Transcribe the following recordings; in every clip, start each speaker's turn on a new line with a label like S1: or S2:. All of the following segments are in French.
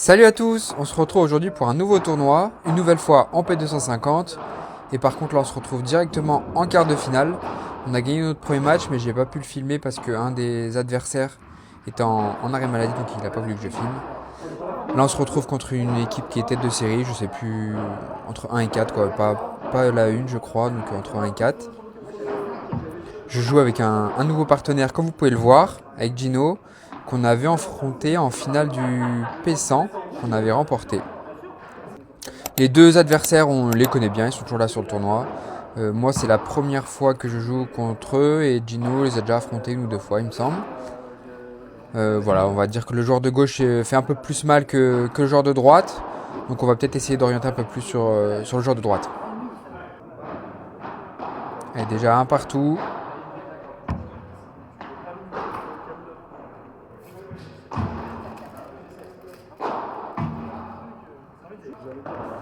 S1: Salut à tous, on se retrouve aujourd'hui pour un nouveau tournoi, une nouvelle fois en P250. Et par contre là on se retrouve directement en quart de finale. On a gagné notre premier match mais j'ai pas pu le filmer parce qu'un des adversaires est en arrêt maladie donc il a pas voulu que je filme. Là on se retrouve contre une équipe qui est tête de série, je sais plus, entre 1 et 4 quoi, pas la 1 je crois, donc entre 1 et 4. Je joue avec un nouveau partenaire comme vous pouvez le voir, avec Gino, qu'on avait affronté en finale du P100 qu'on avait remporté. Les deux adversaires, on les connaît bien, ils sont toujours là sur le tournoi. Moi, c'est la première fois que je joue contre eux et Gino les a déjà affrontés une ou deux fois, il me semble. Voilà, on va dire que le joueur de gauche fait un peu plus mal que le joueur de droite. Donc on va peut-être essayer d'orienter un peu plus sur le joueur de droite. Et déjà un partout.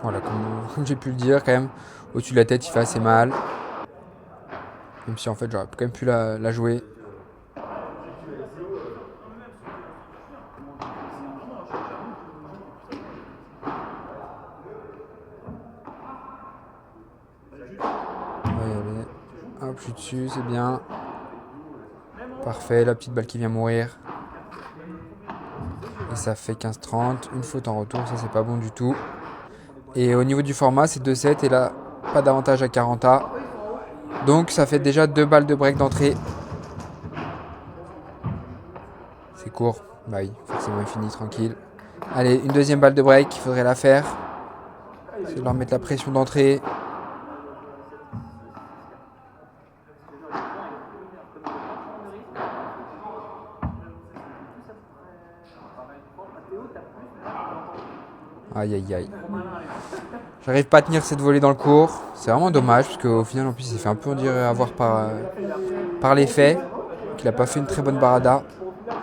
S1: Voilà, comme j'ai pu le dire, quand même, au-dessus de la tête, il fait assez mal. Même si en fait, j'aurais quand même pu la jouer. On va y aller. Hop, je suis dessus, c'est bien. Parfait, la petite balle qui vient mourir. Et ça fait 15-30. Une faute en retour, ça c'est pas bon du tout. Et au niveau du format, c'est 2-7 et là, pas d'avantage à 40A. Donc ça fait déjà 2 balles de break d'entrée. C'est court. Bah oui, forcément il finit tranquille. Allez, une deuxième balle de break, il faudrait la faire. C'est de leur mettre la pression d'entrée. Aïe aïe aïe. J'arrive pas à tenir cette volée dans le court. C'est vraiment dommage parce qu'au final en plus il s'est fait un peu on dirait avoir par l'effet. Qu'il a pas fait une très bonne barada. Allez,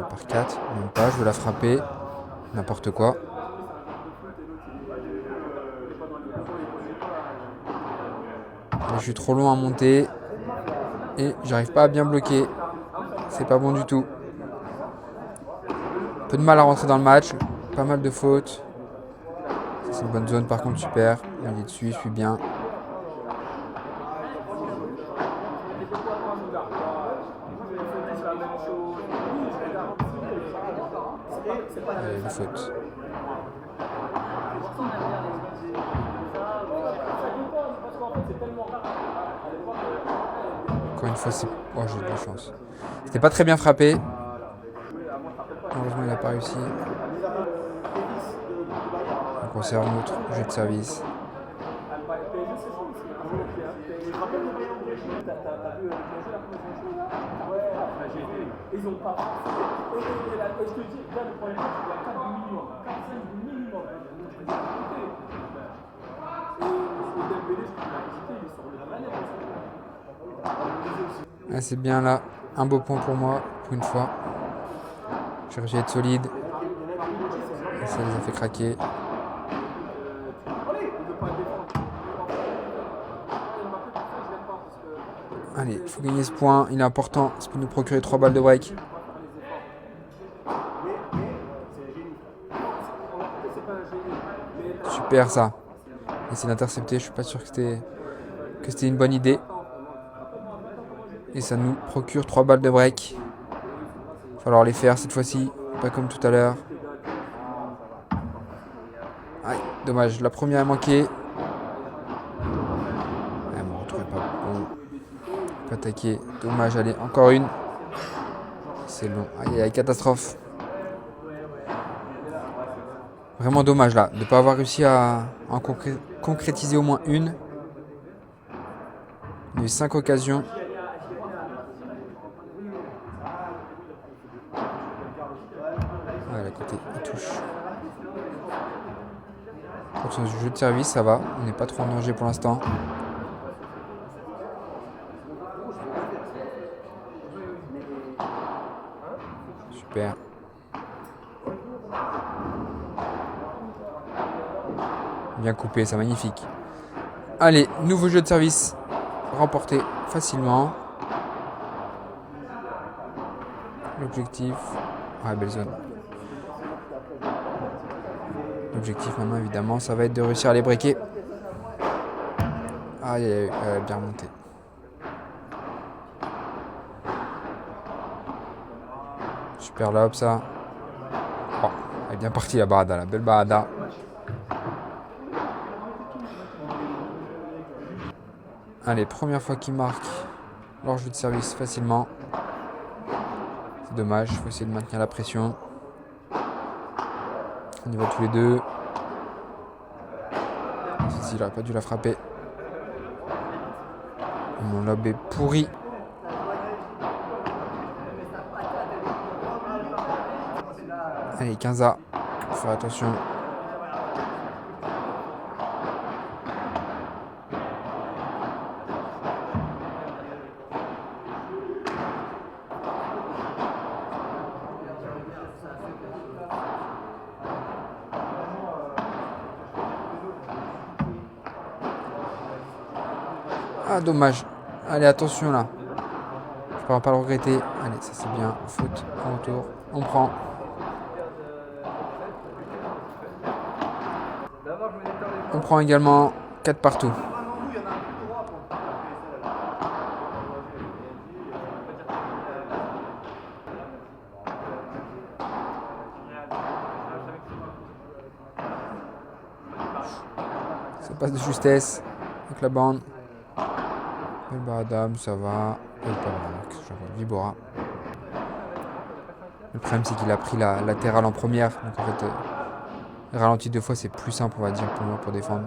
S1: par 4, même pas, je veux la frapper. N'importe quoi. Je suis trop long à monter. Et j'arrive pas à bien bloquer. C'est pas bon du tout. Peu de mal à rentrer dans le match. Pas mal de fautes. C'est une bonne zone par contre, super. Il est dessus, il suit bien. Allez, les fautes. Encore une fois, c'est... Oh, j'ai de la chance. C'était pas très bien frappé. Heureusement, il n'a pas réussi. On conserve notre jeu de service. Ah, c'est bien là. Un beau point pour moi, pour une fois. J'ai réussi à être solide. Et ça les a fait craquer. Allez, il faut gagner ce point. Il est important. Ça peut nous procurer 3 balles de break. Super ça. Essayer d'intercepter. Je suis pas sûr que c'était une bonne idée. Et ça nous procure 3 balles de break. Il va falloir les faire cette fois-ci. Pas comme tout à l'heure. Aïe, dommage. La première a manqué. Ah, mon retour est pas bon. Pas attaquer. Dommage. Allez, encore une. C'est long. Aïe, aïe, catastrophe. Vraiment dommage là. De ne pas avoir réussi à en concrétiser au moins une. Il y a eu 5 occasions. Ouais, à côté, il touche. Pour son jeu de service, ça va. On n'est pas trop en danger pour l'instant. Super. Bien coupé, c'est magnifique. Allez, nouveau jeu de service. Remporté facilement. L'objectif. Ouais, belle zone. L'objectif maintenant, évidemment, ça va être de réussir à les breaker. Ah, elle a bien remonté. Super lob, ça. Oh, elle est bien partie la barada, la belle barada. Allez, première fois qu'il marque leur jeu de service facilement. C'est dommage, il faut essayer de maintenir la pression. On y va tous les deux. Ceci, il n'aurait pas dû la frapper. Mon lob est pourri. Allez, 15A. Faut faire attention. Ah, dommage. Allez, attention là. Je ne peux pas le regretter. Allez, ça c'est bien. Faute en retour. On prend. On prend également 4 partout. Ça passe de justesse avec la bande. Le Baradam, ça va. Vibora. Le problème, c'est qu'il a pris la latérale en première. Donc en fait, ralenti 2 fois, c'est plus simple, on va dire, pour moi, pour défendre.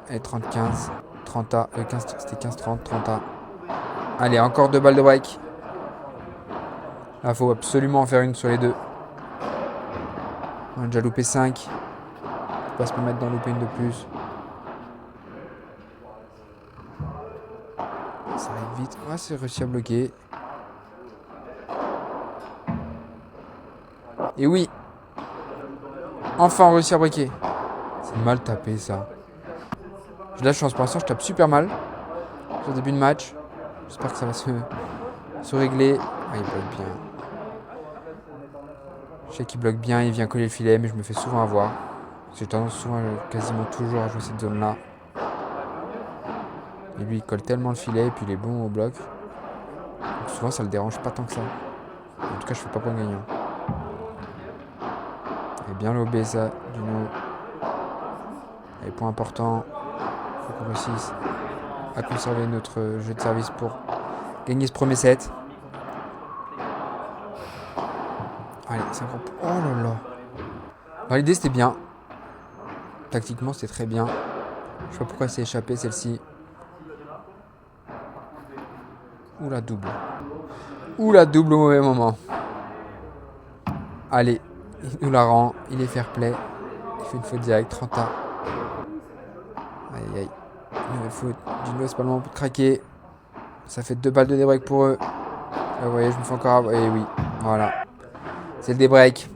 S1: Et 30-15. 30A. C'était 15-30. 30A. Allez, encore 2 balles de break. Là, faut absolument en faire une sur les deux. On a déjà loupé 5. Faut pas se permettre d'en louper une de plus. Ça arrive vite. Ouais, c'est réussi à bloquer. Et oui. Enfin, on réussit à breaker. C'est mal tapé, ça. J'ai de la chance. Pour l'instant, je tape super mal. Au début de match. J'espère que ça va se régler. Ah, il bloque bien. Je sais qu'il bloque bien. Il vient coller le filet, mais je me fais souvent avoir. J'ai tendance souvent, quasiment toujours, à jouer cette zone-là. Et lui, il colle tellement le filet, et puis il est bon au bloc. Donc souvent, ça le dérange pas tant que ça. En tout cas, je fais pas point gagnant. Et bien lobé, ça, du nom. Et point important. Il faut qu'on réussisse à conserver notre jeu de service pour gagner ce premier set. Allez, 50. Oh là là. Bah, l'idée, c'était bien. Tactiquement, c'était très bien. Je sais pas pourquoi elle s'est échappée, celle-ci. Ou la double. Ou la double au mauvais moment. Allez, il nous la rend. Il est fair play. Il fait une faute directe. 30A. Aïe aïe. Nouvelle faute. Gino, c'est pas le moment pour craquer. Ça fait 2 balles de débreak pour eux. Là, vous voyez, je me fais encore avoir. Et oui, voilà. C'est le débreak.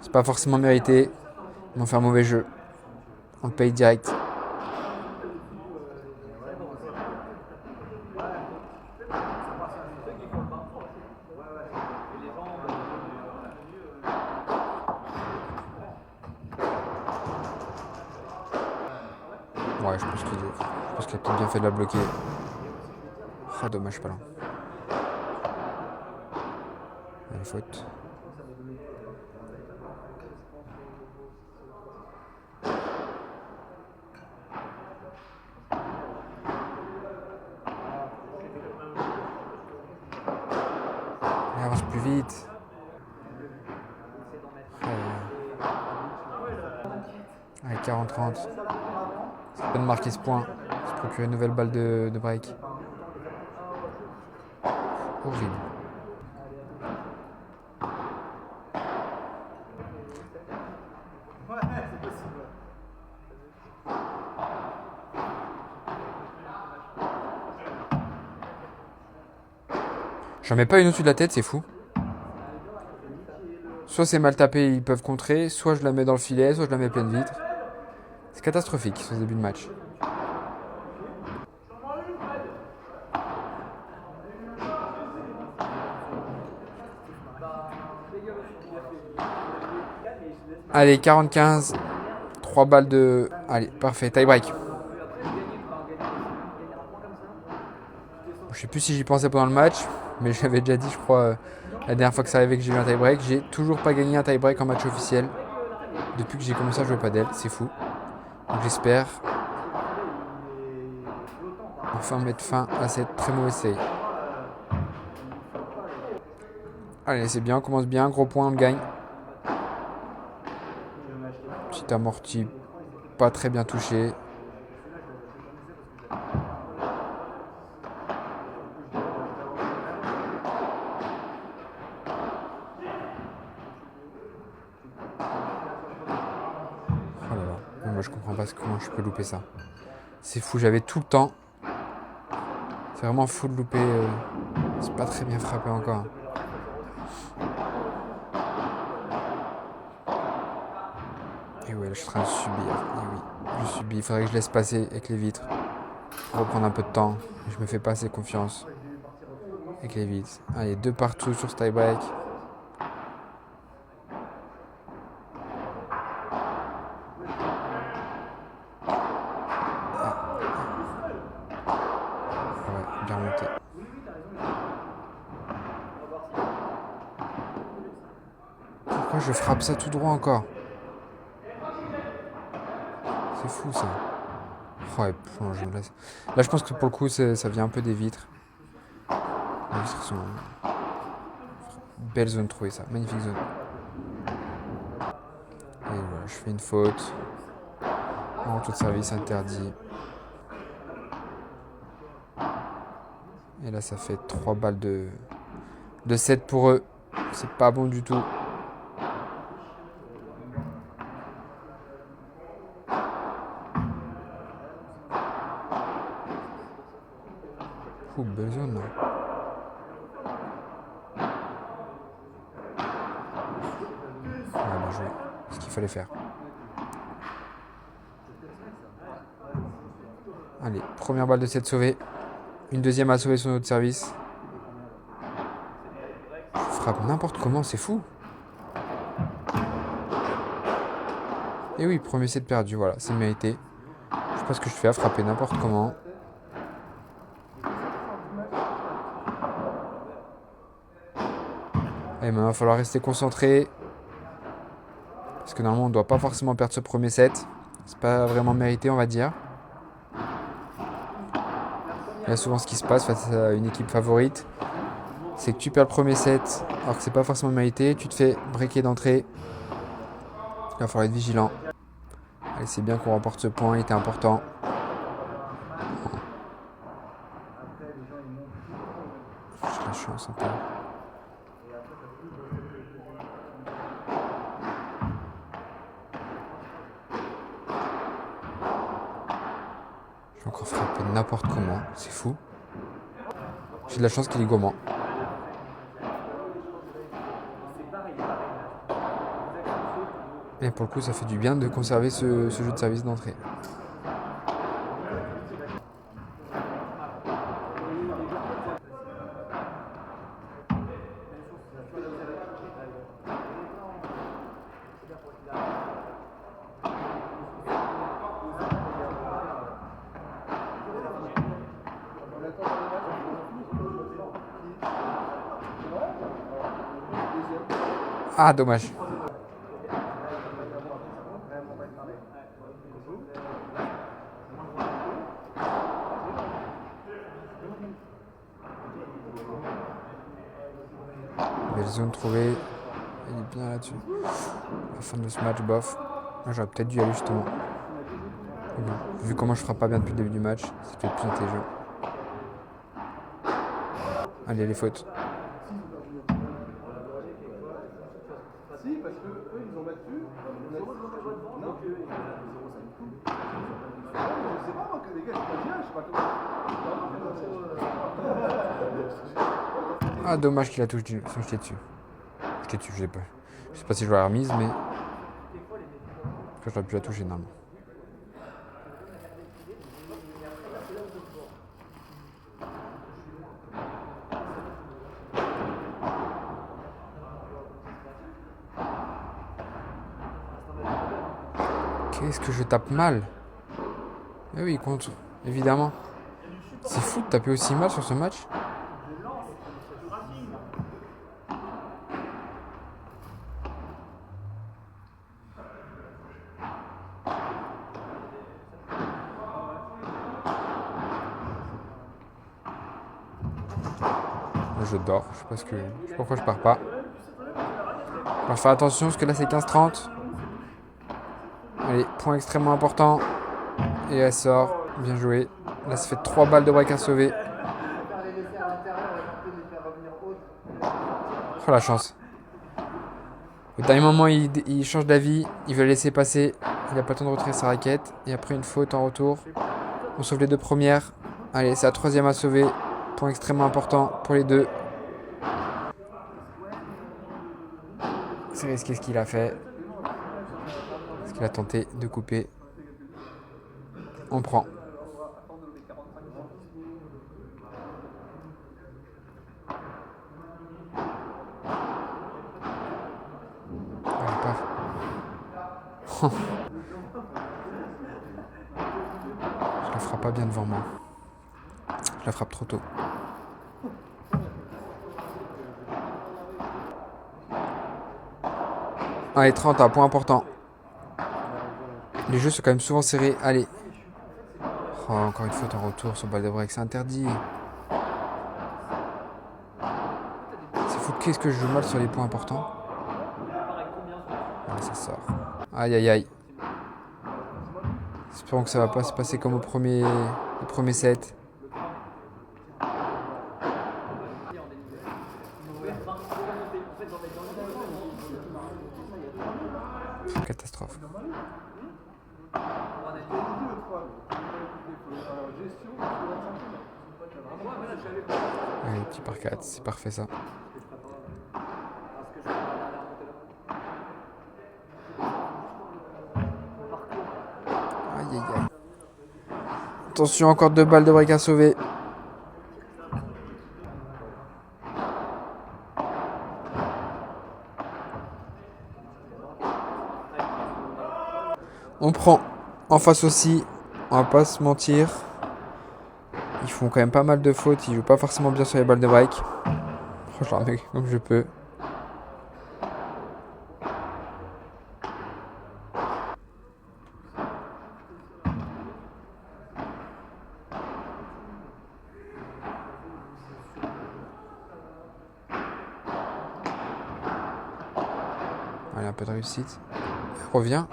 S1: C'est pas forcément mérité. Ils vont faire un mauvais jeu. On le paye direct. Ouais, je pense qu'il a peut-être bien fait de la bloquer. Oh, dommage, pas là. Allez, faute. Allez, avance plus vite. Allez, 40-30. C'est pas de marquer ce point. Se procurer une nouvelle balle de break. Horrible. J'en mets pas une au-dessus de la tête, c'est fou. Soit c'est mal tapé, ils peuvent contrer, soit je la mets dans le filet, soit je la mets pleine vitre. C'est catastrophique ce début de match. Allez, 45. 3 balles de... Allez, parfait. Tie break. Je sais plus si j'y pensais pendant le match, mais j'avais déjà dit, je crois, la dernière fois que ça arrivait que j'ai eu un tie break. J'ai toujours pas gagné un tie break en match officiel depuis que j'ai commencé à jouer padel. C'est fou. Donc j'espère enfin mettre fin à cette très mauvaise série. Allez, c'est bien, on commence bien. Gros point, on le gagne. Petit amorti, pas très bien touché. Oh là là. Mais moi je comprends pas comment je peux louper ça. C'est fou, j'avais tout le temps. C'est vraiment fou de louper. C'est pas très bien frappé encore. Et ouais, je suis en train de subir. Et oui, je subis. Il faudrait que je laisse passer avec les vitres. Reprendre un peu de temps. Je me fais pas assez confiance avec les vitres. Allez, 2 partout sur ce tie break. Ouais, bien remonté. Pourquoi je frappe ça tout droit encore? C'est fou ça. Ouais, là, je pense que pour le coup, ça vient un peu des vitres. Les vitres sont. Belle zone trouvée ça. Magnifique zone. Et voilà, je fais une faute. En retour de service interdit. Et là, ça fait 3 balles de 7 pour eux. C'est pas bon du tout. Ouh, belle zone là. Ouais, bien joué. C'est ce qu'il fallait faire. Allez, première balle de 7 sauvée. Une deuxième à sauver son autre service. Je frappe n'importe comment, c'est fou. Et oui, premier set perdu, voilà, c'est mérité. Je sais pas ce que je fais à frapper n'importe comment. Allez, maintenant il va falloir rester concentré. Parce que normalement on ne doit pas forcément perdre ce premier set. C'est pas vraiment mérité, on va dire. Là souvent ce qui se passe face à une équipe favorite, c'est que tu perds le premier set alors que c'est pas forcément mérité. Tu te fais breaker d'entrée. Il va falloir être vigilant. Allez, c'est bien qu'on remporte ce point, il était important. J'ai la chance un peu. Je vais encore frapper n'importe comment, c'est fou. J'ai de la chance qu'il est gourmand. Et pour le coup, ça fait du bien de conserver ce jeu de service d'entrée. Ah, dommage. Belle zone trouvée. Il est bien là-dessus. La fin de ce match, bof. Moi, j'aurais peut-être dû y aller justement. Bon, vu comment je frappe pas bien depuis le début du match, c'est peut-être plus intelligent. Allez, les fautes. Ah, dommage qu'il a touché dessus. Je t'ai dessus, je sais pas. Je sais pas si je vais la remise, mais. J'aurais pu la toucher normalement. Qu'est-ce que je tape mal? Eh oui, contre, évidemment. C'est fou de taper aussi mal sur ce match. Je dors, je sais pas pourquoi je pars pas. On va faire attention parce que là c'est 15-30. Allez, point extrêmement important. Et elle sort, bien joué. Là ça fait 3 balles de break à sauver. Oh la chance. Au dernier moment il change d'avis, il veut laisser passer. Il n'a pas le temps de retirer sa raquette. Et après une faute en retour. On sauve les deux premières. Allez, c'est la troisième à sauver. Point extrêmement important pour les deux. C'est risqué ce qu'il a fait. Ce qu'il a tenté de couper. On prend. Allez, paf. Je la frappe pas bien devant moi. Je la frappe trop tôt. Allez, 30, un point important. Les jeux sont quand même souvent serrés. Allez. Oh, encore une faute en retour sur balle de break, c'est interdit. C'est fou, qu'est-ce que je joue mal sur les points importants. Allez, ça sort. Aïe, aïe, aïe. Espérons que ça va pas se passer comme au premier set. Catastrophe. Allez, petit par 4, c'est parfait ça. Aïe aïe aïe. Attention, encore 2 balles de break à sauver. On prend en face aussi, on va pas se mentir. Ils font quand même pas mal de fautes, ils jouent pas forcément bien sur les balles de break. Franchement, mec, comme je peux. Allez, un peu de réussite. Elle revient.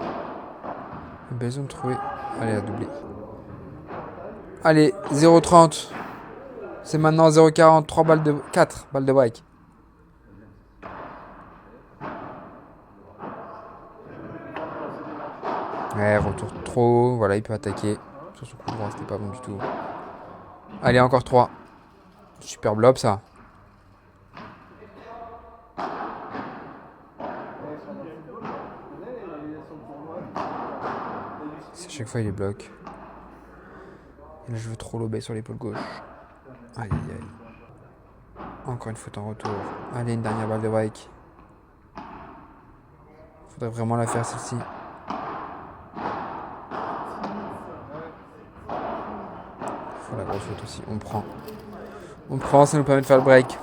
S1: Besoin de trouver. Allez, à doubler. Allez, 0,30. C'est maintenant 0,40. 4 balles de break. Ouais, retour trop haut. Voilà, il peut attaquer. Sur son coup droit, c'était pas bon du tout. Allez, encore 3. Super blob, ça. À chaque fois, il les bloque. Et là, je veux trop lober sur l'épaule gauche. Aïe, aïe, aïe. Encore une faute en retour. Allez, une dernière balle de break. Faudrait vraiment la faire, celle-ci. Faut la grosse faute aussi. On prend. On prend, ça nous permet de faire le break.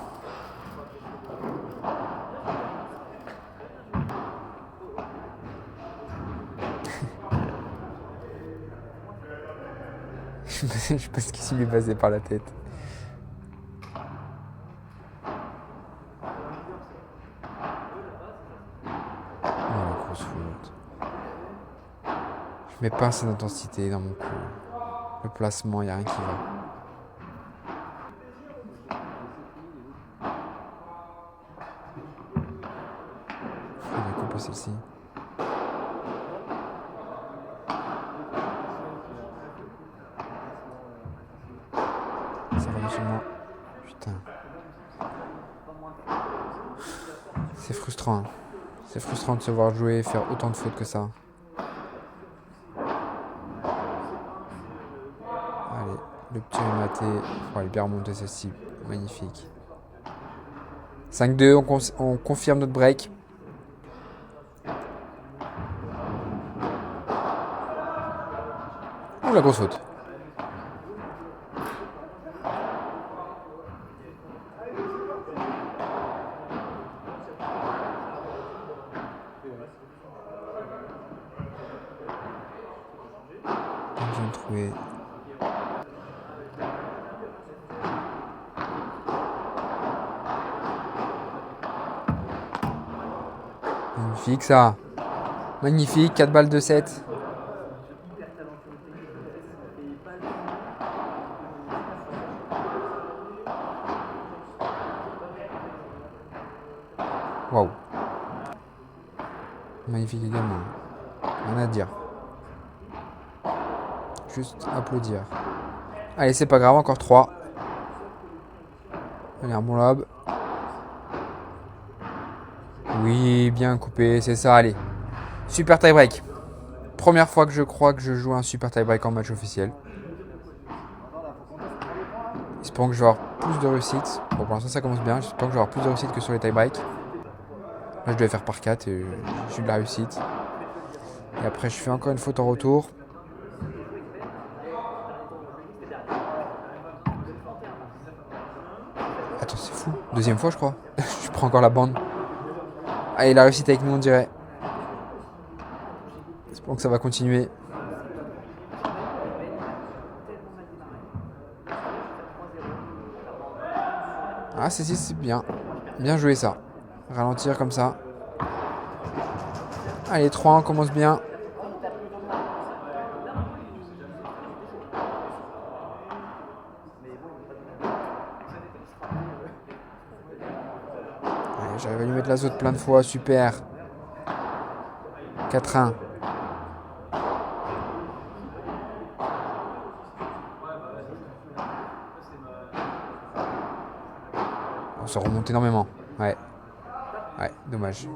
S1: Je sais pas ce qui s'y lui est passé par la tête. Oh, la grosse faute. Je mets pas assez d'intensité dans mon coup. Le placement, il n'y a rien qui va. Faut la couper celle-ci. Ça revient sur moi. Putain. C'est frustrant. Hein. C'est frustrant de se voir jouer et faire autant de fautes que ça. Allez, le petit est maté. Oh, elle est bien remontée celle-ci. Magnifique. 5-2, on confirme notre break. la grosse faute. Je viens de trouver. Magnifique ça. Magnifique, 4 balles de 7. Waouh. Magnifique également. Rien à dire. Juste applaudir. Allez, c'est pas grave, encore 3. Allez, un bon lob. Oui, bien coupé, c'est ça, allez. Super tie-break. Première fois que je crois que je joue un super tie-break en match officiel. J'espère que je vais avoir plus de réussite. Bon, pour l'instant, ça commence bien. J'espère que je vais avoir plus de réussite que sur les tie-breaks. Là, je devais faire par 4 et j'ai eu de la réussite. Et après, je fais encore une faute en retour. Attends, c'est fou. Deuxième fois, je crois. Je prends encore la bande. Allez, la réussite avec nous, on dirait. J'espère que ça va continuer. Ah, c'est bien. Bien joué, ça. Ralentir comme ça. Allez, 3, on commence bien. Allez, j'arrive à lui mettre la saute plein de fois. Super. 4-1. On se remonte énormément. Ouais. Ouais, dommage.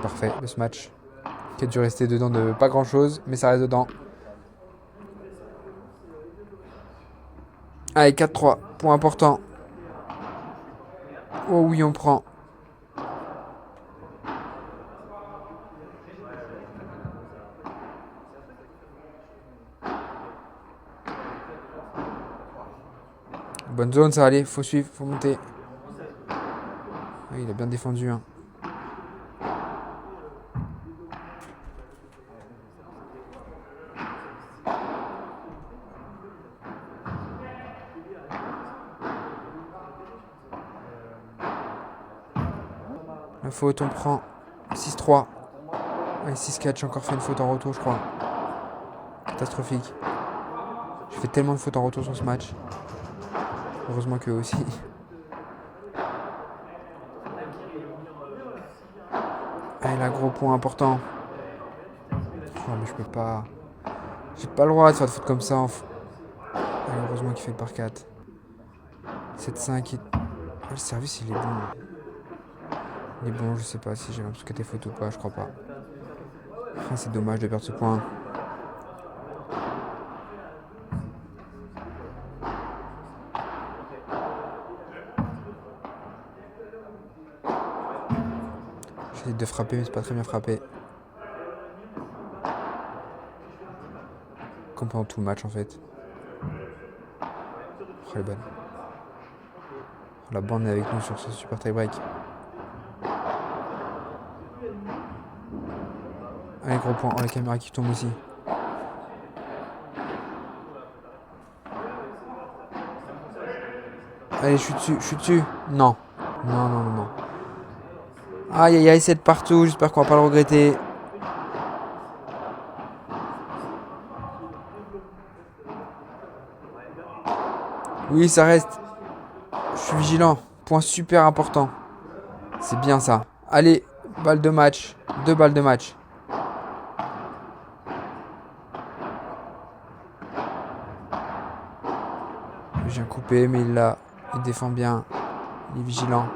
S1: Parfait, de ce match. Qui a dû rester dedans de pas grand chose, mais ça reste dedans. Allez, 4-3. Point important. Oh oui, on prend. Bonne zone, ça va aller. Faut suivre, faut monter. Ah, il a bien défendu. Hein. La faute, on prend 6-3. Ouais, 6-4, j'ai encore fait une faute en retour, je crois. Catastrophique. J'ai fait tellement de fautes en retour sur ce match. Heureusement qu'eux aussi. Allez, là, gros point important. Non, mais je peux pas. J'ai pas le droit de faire de fautes comme ça. Allez, heureusement qu'il fait par 4. 7-5. Le service, il est bon. Il est bon, je sais pas si j'ai l'impression qu'il y a des fautes ou pas, je crois pas. Ah, c'est dommage de perdre ce point. J'essaie de frapper, mais c'est pas très bien frappé. Comme pendant tout le match en fait. Oh, elle est bonne. Oh, la bande est avec nous sur ce super tie-break. Allez, gros point. Oh, la caméra qui tombe aussi. Allez, je suis dessus, je suis dessus. Non. Non, non, non, non. Aïe, aïe, aïe, 7 partout. J'espère qu'on va pas le regretter. Oui, ça reste. Je suis vigilant. Point super important. C'est bien ça. Allez, balle de match. 2 balles de match. Je viens couper, mais il défend bien. Il est vigilant.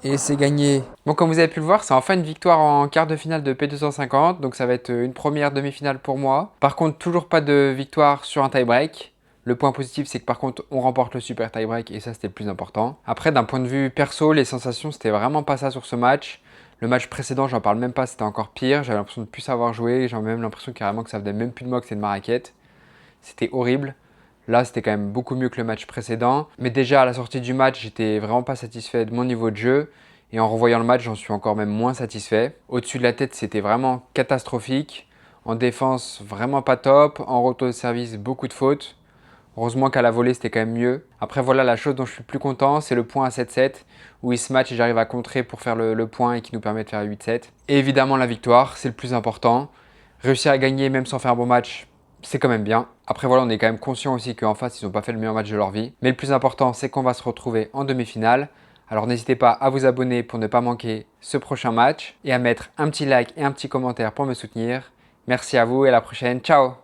S1: Et c'est gagné. Bon, comme vous avez pu le voir, c'est enfin une victoire en quart de finale de P250. Donc ça va être une première demi-finale pour moi. Par contre, toujours pas de victoire sur un tie-break. Le point positif, c'est que par contre, on remporte le super tie-break et ça, c'était le plus important. Après, d'un point de vue perso, les sensations, c'était vraiment pas ça sur ce match. Le match précédent, j'en parle même pas, c'était encore pire. J'avais l'impression de plus savoir jouer. J'avais même l'impression carrément que ça venait même plus de moi que c'était de ma raquette. C'était horrible. Là, c'était quand même beaucoup mieux que le match précédent. Mais déjà, à la sortie du match, j'étais vraiment pas satisfait de mon niveau de jeu. Et en revoyant le match, j'en suis encore même moins satisfait. Au-dessus de la tête, c'était vraiment catastrophique. En défense, vraiment pas top. En retour de service, beaucoup de fautes. Heureusement qu'à la volée, c'était quand même mieux. Après, voilà, la chose dont je suis plus content, c'est le point à 7-7, où il se match et j'arrive à contrer pour faire le point et qui nous permet de faire 8-7. Et évidemment, la victoire, c'est le plus important. Réussir à gagner même sans faire un bon match, c'est quand même bien. Après, voilà, on est quand même conscient aussi qu'en face, ils n'ont pas fait le meilleur match de leur vie. Mais le plus important, c'est qu'on va se retrouver en demi-finale. Alors n'hésitez pas à vous abonner pour ne pas manquer ce prochain match et à mettre un petit like et un petit commentaire pour me soutenir. Merci à vous et à la prochaine. Ciao!